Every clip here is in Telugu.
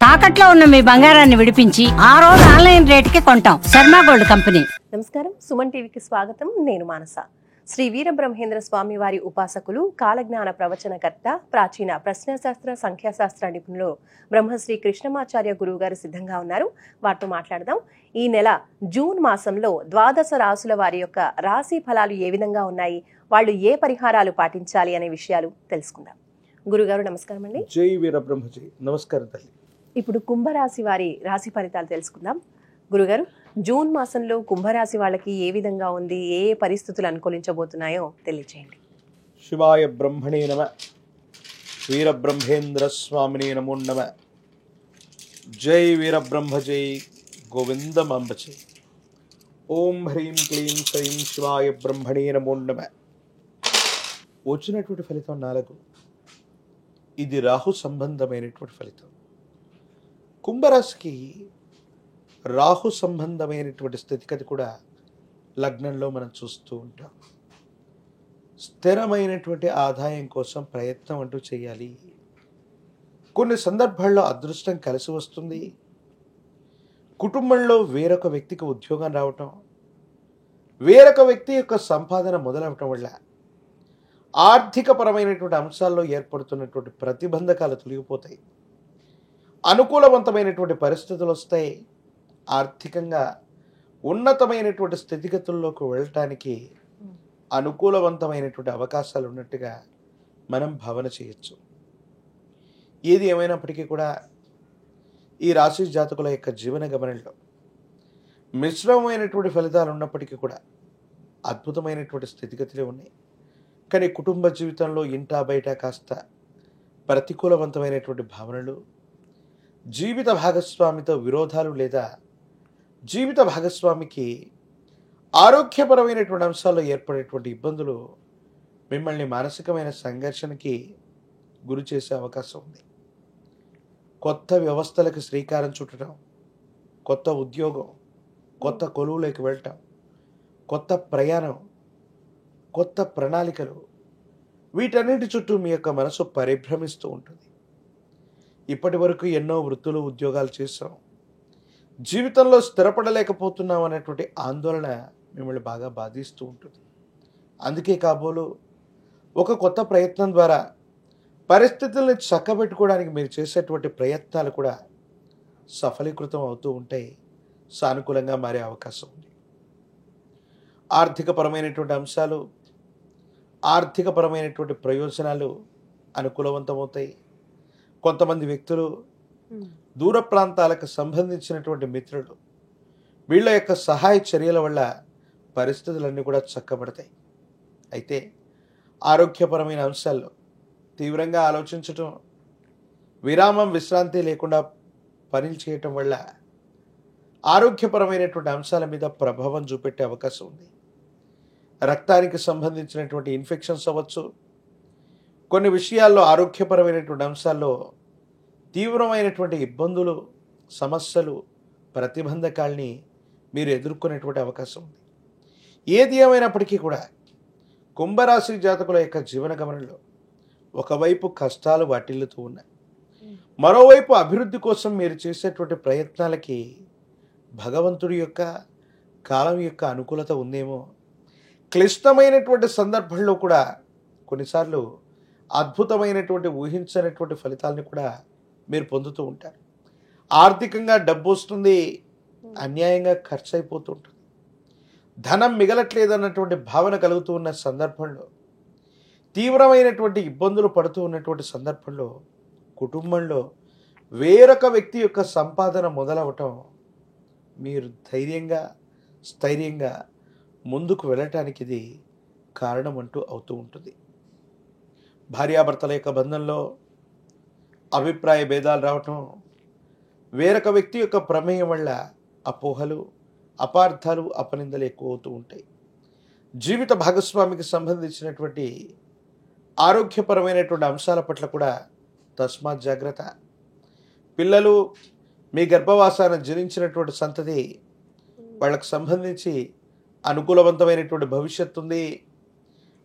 తాకట్లో ఉన్న మీ బంగారాన్ని విడిపించి ఆ రోజు ఆన్లైన్ రేటుకి కొంటాం. Sharma gold company. నమస్కారం, సుమన్ టీవీకి స్వాగతం. నేను మానస. శ్రీ వీరబ్రహ్మేంద్ర స్వామి వారి ఉపాసకులు, కాలజ్ఞాన ప్రవచనకర్త, ప్రాచీన ప్రశ్నశాస్త్ర సంఖ్యాశాస్త్ర నిపుణులు బ్రహ్మశ్రీ కృష్ణమాచార్య గురువు గారు సిద్ధంగా ఉన్నారు. వారితో మాట్లాడదాం. ఈ నెల జూన్ మాసంలో ద్వాదశ రాసుల వారి యొక్క రాశి ఫలాలు ఏ విధంగా ఉన్నాయి, వాళ్ళు ఏ పరిహారాలు పాటించాలి అనే విషయాలు తెలుసుకుందాం. గురుగారు నమస్కారం అండి. జై వీరబ్రహ్మజీ. నమస్కారం తల్లి. ఇప్పుడు కుంభరాశి వారి రాశి ఫలితాలు తెలుసుకుందాం. గురుగారు, జూన్ మాసంలో కుంభరాశి వాళ్ళకి ఏ విధంగా ఉంది, ఏ ఏ పరిస్థితులు అనుకూలించబోతున్నాయో తెలియజేయండి. శివాయ బ్రహ్మణే నమ. వీరబ్రహ్మేంద్ర స్వామినే నమో నమ. జై వీరబ్రహ్మ జై గోవిందమాంబజై. ఓం హ్రీం క్లీం శ్రీం శివాయ బ్రహ్మణే నమో నమ. వచ్చినటువంటి ఫలితం 4. ఇది రాహు సంబంధమైనటువంటి ఫలితం. కుంభరాశికి రాహు సంబంధమైనటువంటి స్థితిగతి కూడా లగ్నంలో మనం చూస్తూ ఉంటాం. స్థిరమైనటువంటి ఆదాయం కోసం ప్రయత్నం అంటూ చేయాలి. కొన్ని సందర్భాల్లో అదృష్టం కలిసి వస్తుంది. కుటుంబంలో వేరొక వ్యక్తికి ఉద్యోగం రావటం, వేరొక వ్యక్తి యొక్క సంపాదన మొదలవటం వల్ల ఆర్థికపరమైనటువంటి అంశాల్లో ఏర్పడుతున్నటువంటి ప్రతిబంధకాలు తొలగిపోతాయి. అనుకూలవంతమైనటువంటి పరిస్థితులు వస్తాయి. ఆర్థికంగా ఉన్నతమైనటువంటి స్థితిగతుల్లోకి వెళ్ళటానికి అనుకూలవంతమైనటువంటి అవకాశాలు ఉన్నట్టుగా మనం భావన చేయొచ్చు. ఏది ఏమైనప్పటికీ కూడా ఈ రాశి జాతకుల యొక్క జీవన గమనంలో మిశ్రమమైనటువంటి ఫలితాలు ఉన్నప్పటికీ కూడా అద్భుతమైనటువంటి స్థితిగతులే ఉన్నాయి. కానీ కుటుంబ జీవితంలో ఇంటా బయట కాస్త ప్రతికూలవంతమైనటువంటి భావనలు, జీవిత భాగస్వామితో విరోధాలు లేదా జీవిత భాగస్వామికి ఆరోగ్యపరమైనటువంటి అంశాల్లో ఏర్పడేటువంటి ఇబ్బందులు మిమ్మల్ని మానసికమైన సంఘర్షణకి గురి చేసే అవకాశం ఉంది. కొత్త వ్యవస్థలకు శ్రీకారం చుట్టడం, కొత్త ఉద్యోగం, కొత్త కొలువులోకి వెళ్ళటం, కొత్త ప్రయాణం, కొత్త ప్రణాళికలు, వీటన్నిటి చుట్టూ మీ యొక్క మనసు పరిభ్రమిస్తూ ఉంటుంది. ఇప్పటి వరకు ఎన్నో వృత్తులు, ఉద్యోగాలు చేసాం, జీవితంలో స్థిరపడలేకపోతున్నాం అనేటువంటి ఆందోళన మిమ్మల్ని బాగా బాధిస్తూ ఉంటుంది. అందుకే కాబోలు ఒక కొత్త ప్రయత్నం ద్వారా పరిస్థితుల్ని చక్కబెట్టుకోవడానికి మీరు చేసేటువంటి ప్రయత్నాలు కూడా సఫలీకృతం అవుతూ ఉంటాయి, సానుకూలంగా మారే అవకాశం ఉంది. ఆర్థికపరమైనటువంటి అంశాలు, ఆర్థికపరమైనటువంటి ప్రయోజనాలు అనుకూలవంతమవుతాయి. కొంతమంది వ్యక్తులు, దూర ప్రాంతాలకు సంబంధించినటువంటి మిత్రులు, వీళ్ళ యొక్క సహాయ చర్యల వల్ల పరిస్థితులన్నీ కూడా చక్కబడతాయి. అయితే ఆరోగ్యపరమైన అంశాల్లో తీవ్రంగా ఆలోచించటం, విరామం విశ్రాంతి లేకుండా పనులు చేయటం వల్ల ఆరోగ్యపరమైనటువంటి అంశాల మీద ప్రభావం చూపెట్టే అవకాశం ఉంది. రక్తానికి సంబంధించినటువంటి ఇన్ఫెక్షన్స్ అవ్వచ్చు. కొన్ని విషయాల్లో ఆరోగ్యపరమైనటువంటి అంశాల్లో తీవ్రమైనటువంటి ఇబ్బందులు, సమస్యలు, ప్రతిబంధకాల్ని మీరు ఎదుర్కొనేటువంటి అవకాశం ఉంది. ఏది ఏమైనప్పటికీ కూడా కుంభరాశి జాతకుల యొక్క జీవన గమనంలో ఒకవైపు కష్టాలు వాటిల్లుతూ ఉన్నాయి, మరోవైపు అభివృద్ధి కోసం మీరు చేసేటువంటి ప్రయత్నాలకి భగవంతుడి యొక్క, కాలం యొక్క అనుకూలత ఉందేమో. క్లిష్టమైనటువంటి సందర్భంలో కూడా కొన్నిసార్లు అద్భుతమైనటువంటి ఊహించనటువంటి ఫలితాలను కూడా మీరు పొందుతూ ఉంటారు. ఆర్థికంగా డబ్బు వస్తుంది, అన్యాయంగా ఖర్చు అయిపోతూ ఉంటుంది, ధనం మిగలట్లేదన్నటువంటి భావన కలుగుతూ ఉన్న సందర్భంలో, తీవ్రమైనటువంటి ఇబ్బందులు పడుతూ ఉన్నటువంటి సందర్భంలో కుటుంబంలో వేరొక వ్యక్తి యొక్క సంపాదన మొదలవటం మీరు ధైర్యంగా, స్థైర్యంగా ముందుకు వెళ్ళటానికి ఇది కారణం అంటూ అవుతూ ఉంటుంది. భార్యాభర్తల యొక్క బంధంలో అభిప్రాయ భేదాలు రావటం, వేరొక వ్యక్తి యొక్క ప్రమేయం వల్ల అపోహలు, అపార్థాలు, అపనిందలు ఎక్కువ అవుతూ ఉంటాయి. జీవిత భాగస్వామికి సంబంధించినటువంటి ఆరోగ్యపరమైనటువంటి అంశాల పట్ల కూడా తస్మాత్ జాగ్రత్త. పిల్లలు, మీ గర్భవాసాన్ని జనించినటువంటి సంతతి, వాళ్ళకు సంబంధించి అనుకూలవంతమైనటువంటి భవిష్యత్తు ఉంది.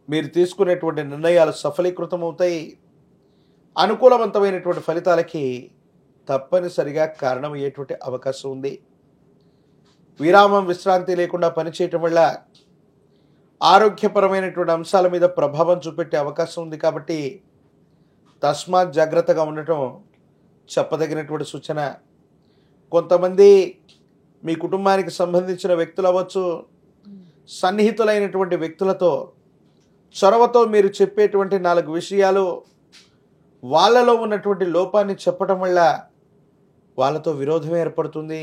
మీరు తీసుకునేటువంటి నిర్ణయాలు సఫలీకృతం అవుతాయి. అనుకూలవంతమైనటువంటి ఫలితాలకి తప్పనిసరిగా కారణమయ్యేటువంటి అవకాశం ఉంది. విరామం విశ్రాంతి లేకుండా పనిచేయటం వల్ల ఆరోగ్యపరమైనటువంటి అంశాల మీద ప్రభావం చూపెట్టే అవకాశం ఉంది. కాబట్టి తస్మాత్ జాగ్రత్తగా ఉండటం చెప్పదగినటువంటి సూచన. కొంతమంది మీ కుటుంబానికి సంబంధించిన వ్యక్తులు అవ్వచ్చు, సన్నిహితులైనటువంటి వ్యక్తులతో చొరవతో మీరు చెప్పేటువంటి 4 విషయాలు వాళ్ళలో ఉన్నటువంటి లోపాన్ని చెప్పటం వల్ల వాళ్ళతో విరోధం ఏర్పడుతుంది.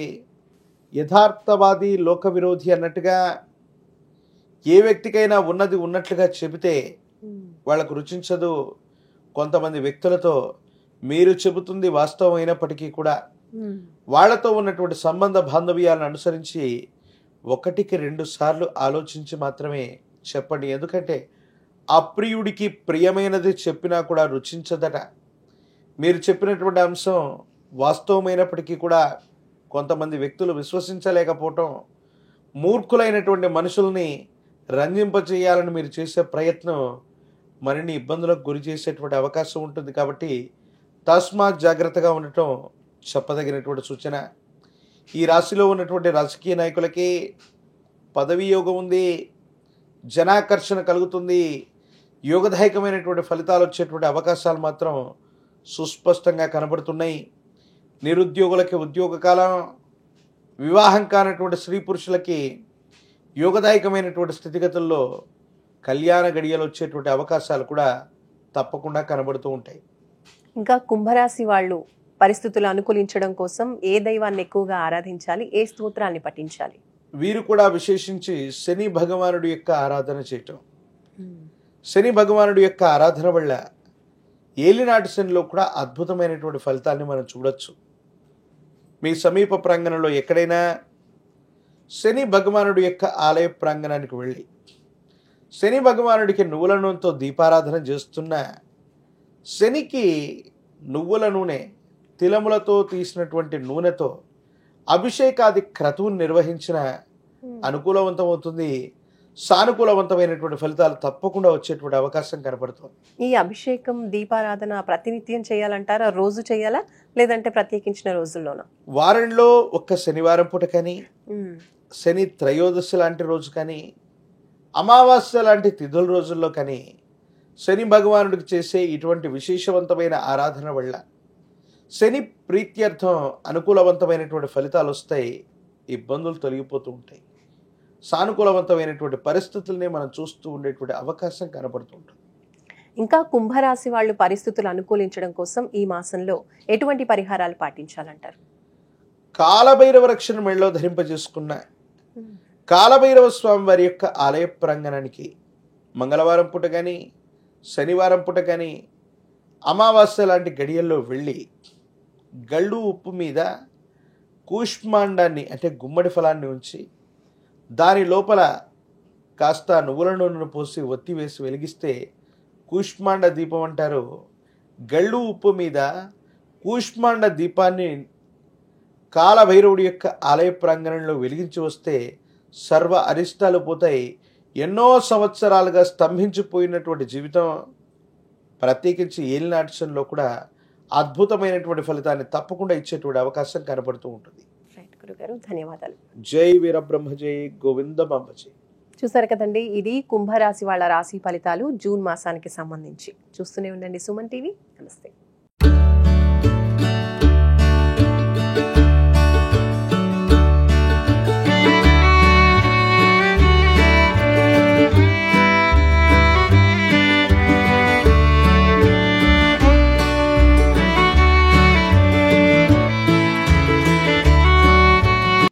యథార్థవాది లోక విరోధి అన్నట్టుగా ఏ వ్యక్తికైనా ఉన్నది ఉన్నట్లుగా చెబితే వాళ్ళకు రుచించదు. కొంతమంది వ్యక్తులతో మీరు చెబుతుంది వాస్తవం అయినప్పటికీ కూడా వాళ్ళతో ఉన్నటువంటి సంబంధ బాంధవ్యాలను అనుసరించి 1కి 2 సార్లు ఆలోచించి మాత్రమే చెప్పండి. ఎందుకంటే అప్రియుడికి ప్రియమైనది చెప్పినా కూడా రుచించదట. మీరు చెప్పినటువంటి అంశం వాస్తవమైనప్పటికీ కూడా కొంతమంది వ్యక్తులు విశ్వసించలేకపోవటం, మూర్ఖులైనటువంటి మనుషుల్ని రంజింపచేయాలని మీరు చేసే ప్రయత్నం మరిన్ని ఇబ్బందులకు గురి చేసేటువంటి అవకాశం ఉంటుంది. కాబట్టి తస్మాత్ జాగ్రత్తగా ఉండటం చెప్పదగినటువంటి సూచన. ఈ రాశిలో ఉన్నటువంటి రాజకీయ నాయకులకి పదవీ యోగం ఉంది, జనాకర్షణ కలుగుతుంది, యోగదాయకమైనటువంటి ఫలితాలు వచ్చేటువంటి అవకాశాలు మాత్రం సుస్పష్టంగా కనబడుతున్నాయి. నిరుద్యోగులకి ఉద్యోగ కాలం, వివాహం కానటువంటి స్త్రీ పురుషులకి యోగదాయకమైనటువంటి స్థితిగతుల్లో కళ్యాణ గడియలు వచ్చేటువంటి అవకాశాలు కూడా తప్పకుండా కనబడుతూ ఉంటాయి. ఇంకా కుంభరాశి వాళ్ళు పరిస్థితులు అనుకూలించడం కోసం ఏ దైవాన్ని ఎక్కువగా ఆరాధించాలి, ఏ స్తోత్రాన్ని పఠించాలి? వీరు కూడా విశేషించి శని భగవానుడి యొక్క ఆరాధన చేయటం. శని భగవానుడి యొక్క ఆరాధన వల్ల ఏలినాటి శనిలో కూడా అద్భుతమైనటువంటి ఫలితాన్ని మనం చూడొచ్చు. మీ సమీప ప్రాంగణంలో ఎక్కడైనా శని భగవానుడి యొక్క ఆలయ ప్రాంగణానికి వెళ్ళి శని భగవానుడికి నువ్వుల నూనెతో దీపారాధన చేస్తున్న, శనికి నువ్వుల నూనె తిలములతో తీసినటువంటి నూనెతో అభిషేకాది క్రతువును నిర్వహించిన అనుకూలవంతమవుతుంది. సానుకూలవంతమైనటువంటి ఫలితాలు తప్పకుండా వచ్చేటువంటి అవకాశం కనపడుతుంది. ఈ అభిషేకం దీపారాధన ప్రతినిత్యం చేయాలంటారా? రోజు చేయాలా, లేదంటే ప్రత్యేకించిన రోజుల్లోనా? వారంలో ఒక్క శనివారం పూట కానీ, శని త్రయోదశి లాంటి రోజు కానీ, అమావాస్య లాంటి తిథుల రోజుల్లో కానీ శని భగవానుడికి చేసే ఇటువంటి విశేషవంతమైన ఆరాధన వల్ల శని ప్రీత్యర్థం అనుకూలవంతమైనటువంటి ఫలితాలు వస్తాయి, ఇబ్బందులు తొలగిపోతూ ఉంటాయి, సానుకూలవంతమైనటువంటి పరిస్థితుల్ని మనం చూస్తూ ఉండేటువంటి అవకాశం కనబడుతూ ఉంటుంది. ఇంకా కుంభరాశి వాళ్ళు పరిస్థితులు అనుకూలించడం కోసం ఈ మాసంలో ఎటువంటి పరిహారాలు పాటించాలంటారు? కాలభైరవ రక్షణ మెళ్ళలో ధరింపజేసుకున్న కాలభైరవ స్వామి వారి యొక్క ఆలయ ప్రాంగణానికి మంగళవారం పూట కానీ, శనివారం పూట కానీ, అమావాస్య లాంటి గడియల్లో వెళ్ళి గళ్ళు ఉప్పు మీద కూష్మాండాన్ని అంటే గుమ్మడి ఫలాన్ని ఉంచి దాని లోపల కాస్త నువ్వుల నూనెను పోసి ఒత్తి వేసి వెలిగిస్తే కూష్మాండ దీపం అంటారు. గళ్ళు ఉప్పు మీద కూష్మాండ దీపాన్ని కాలభైరవుడి యొక్క ఆలయ ప్రాంగణంలో వెలిగించి వస్తే సర్వ అరిష్టాలు పోతాయి. ఎన్నో సంవత్సరాలుగా స్తంభించిపోయినటువంటి జీవితం ప్రత్యేకించి ఏలినాటిలో కూడా అద్భుతమైనటువంటి ఫలితాన్ని తప్పకుండా ఇచ్చేటువంటి అవకాశం కనబడుతూ ఉంటుంది. గురుగారు ధన్యవాదాలు. జై వీరబ్రహ్మ జై గోవిందమాంబ జై. చూసారు కదండి, ఇది కుంభరాశి వాళ్ళ రాశి ఫలితాలు జూన్ మాసానికి సంబంధించి. చూస్తూనే ఉండండి సుమన్ టీవీ. నమస్తే.